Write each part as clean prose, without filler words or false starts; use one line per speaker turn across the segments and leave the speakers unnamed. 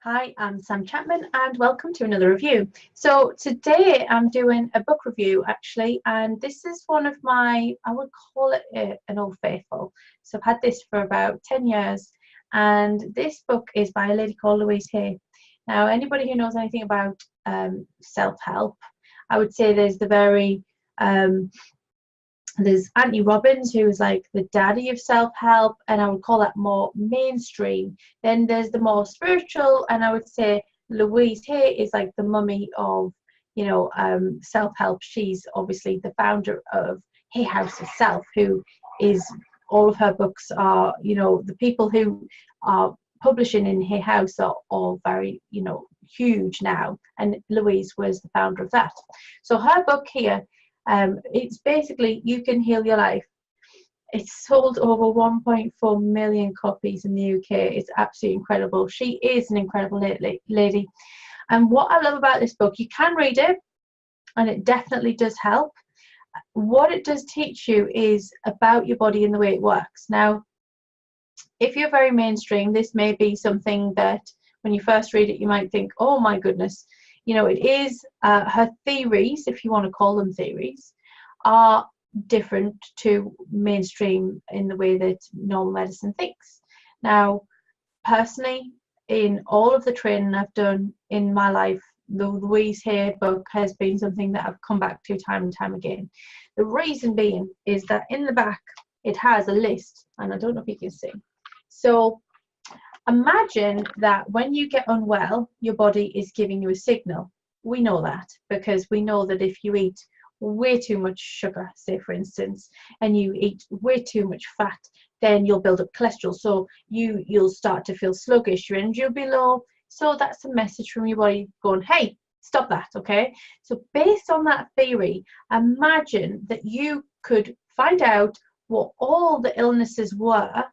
Hi, I'm Sam Chapman and welcome to another review. So today I'm doing a book review actually, and this is one of my, I would call it an old faithful. So I've had this for about 10 years, and this book is by a lady called Louise Hay. Now anybody who knows anything about self-help, I would say there's Anthony Robbins, who is like the daddy of self-help, and I would call that more mainstream. Then there's the more spiritual, and I would say Louise Hay is like the mummy of, self-help. She's obviously the founder of Hay House herself, who is, all of her books are, the people who are publishing in Hay House are all very, huge now, and Louise was the founder of that. So her book here, it's basically You Can Heal Your Life. It's sold over 1.4 million copies in the UK. It's absolutely incredible. She is an incredible lady. And what I love about this book, you can read it, and it definitely does help. What it does teach you is about your body and the way it works. Now, if you're very mainstream, this may be something that when you first read it, you might think, oh my goodness. It is, her theories, if you want to call them theories, are different to mainstream in the way that normal medicine thinks. Now, personally, in all of the training I've done in my life, the Louise Hay book has been something that I've come back to time and time again. The reason being is that in the back, it has a list, and I don't know if you can see. So imagine that when you get unwell, your body is giving you a signal. We know that because we know that if you eat way too much sugar, say for instance, and you eat way too much fat, then you'll build up cholesterol. So you'll start to feel sluggish, your energy will be low. So that's a message from your body going, hey, stop that, okay? So based on that theory, imagine that you could find out what all the illnesses were,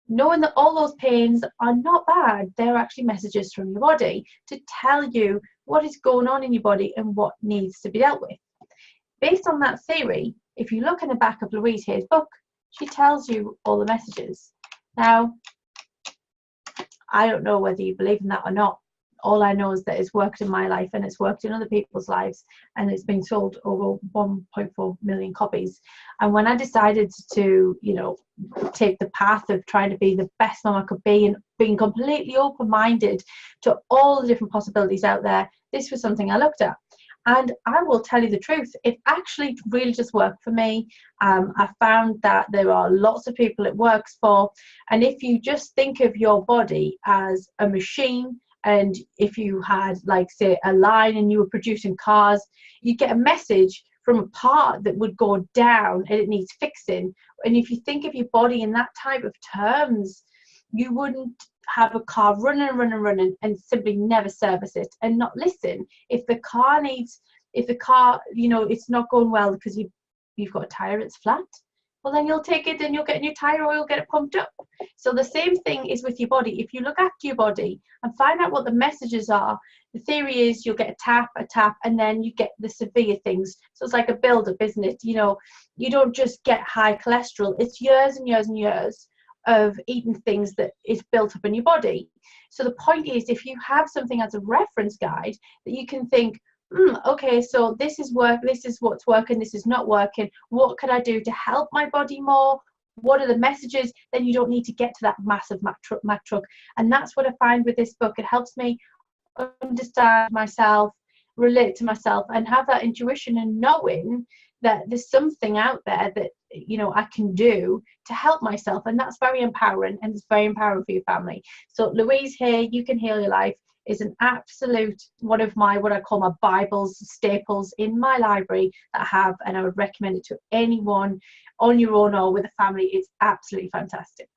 knowing that all those pains are not bad. They're actually messages from your body to tell you what is going on in your body and what needs to be dealt with. Based on that theory, if you look in the back of Louise Hay's book, she tells you all the messages. Now, I don't know whether you believe in that or not. All I know is that it's worked in my life and it's worked in other people's lives, and it's been sold over 1.4 million copies. And when I decided to, take the path of trying to be the best mom I could be and being completely open-minded to all the different possibilities out there, this was something I looked at. And I will tell you the truth, it actually really just worked for me. I found that there are lots of people it works for. And if you just think of your body as a machine, and if you had, like, say, a line and you were producing cars, you get a message from a part that would go down and it needs fixing. And if you think of your body in that type of terms, you wouldn't have a car running and simply never service it and not listen. If the car, it's not going well because you've got a tire that's flat, well, then you'll take it and you'll get a new tire or you'll get it pumped up. So the same thing is with your body. If you look after your body and find out what the messages are, the theory is you'll get a tap, and then you get the severe things. So it's like a build-up, isn't it? You don't just get high cholesterol. It's years and years and years of eating things that is built up in your body. So the point is, if you have something as a reference guide that you can think, okay, so this is what's working, this is not working, what can I do to help my body more? What are the messages? Then you don't need to get to that massive Mack truck. And that's what I find with this book. It helps me understand myself, relate to myself, and have that intuition and knowing that there's something out there that I can do to help myself. And that's very empowering, and it's very empowering for your family. So Louise Hay, You Can Heal Your Life, is an absolute one of my, what I call my Bibles, staples in my library that I have, and I would recommend it to anyone on your own or with a family. It's absolutely fantastic.